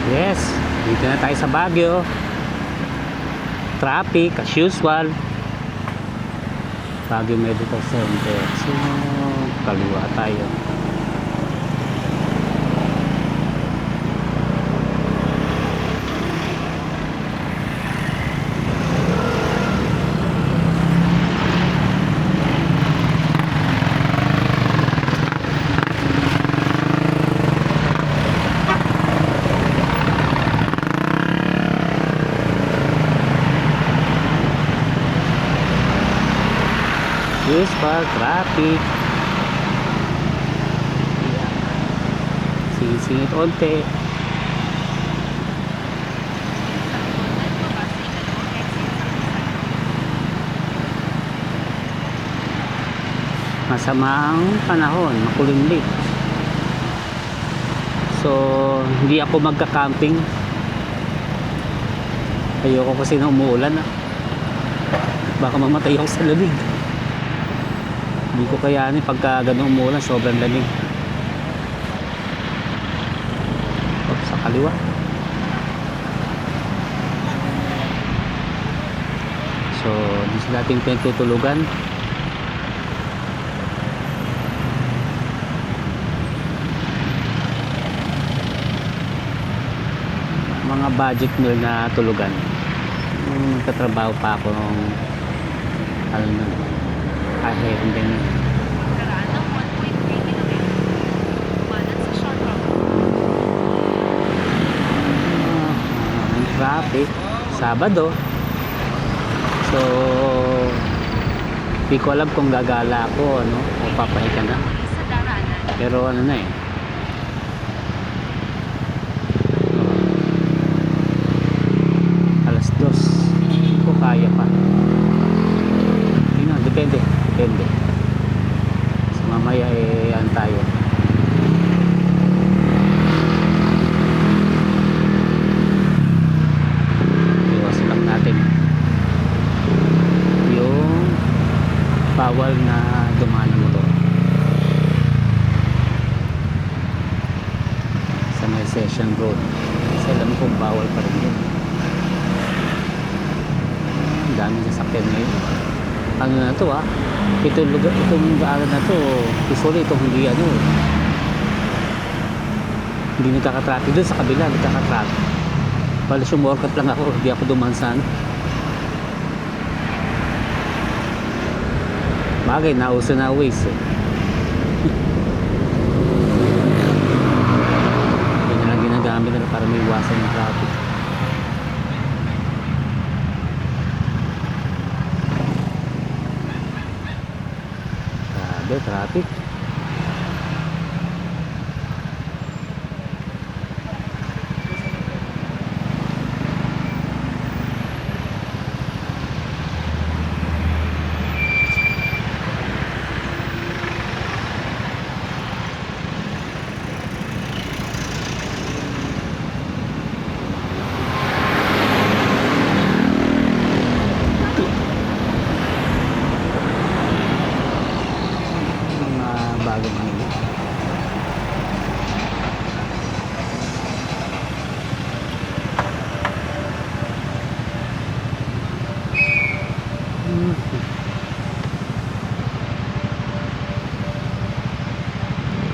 Yes, dito na tayo sa Baguio. Traffic as usual. Baguio Medical Center. So, kaliwa tayo. Usual traffic. Singit onte. Masamang panahon, makulimlim. So, hindi ako magka-camping. Ayoko kasi na umuulan. Baka mamatay ako sa lamig. Hindi ko kayanin pagka ganun umuulan, sobrang lamig. Sa kaliwa. So, di sila ating pinagtutulugan. Mga budget meal na tulugan. Nagtatrabaho pa ako nung ahead and then Karaan ng 1.3 km. Kumanan sa short route. ang traffic Sabado. So di ko alam kung gagala ako o papahinga na. Sa daranan. Pero ano na eh, alas 2 hindi ko kaya pa. Yun, depende so mamaya ano tayo, iwas lang natin yung bawal na dumaan ng motor sa may Session Road kasi alam kong bawal pa rin yun. Ang daming sasakyan ngayon. Ano na to itong lugar, itong daanan na to usually itong hindi hindi nagkaka-traffic. Doon sa kabila nagkaka-traffic. Pala sumorkat lang ako, hindi ako dumansan. Bagay, nauso na Waze yun na lang ginagamit na para may iwasan yung traffic. Grabe, traffic.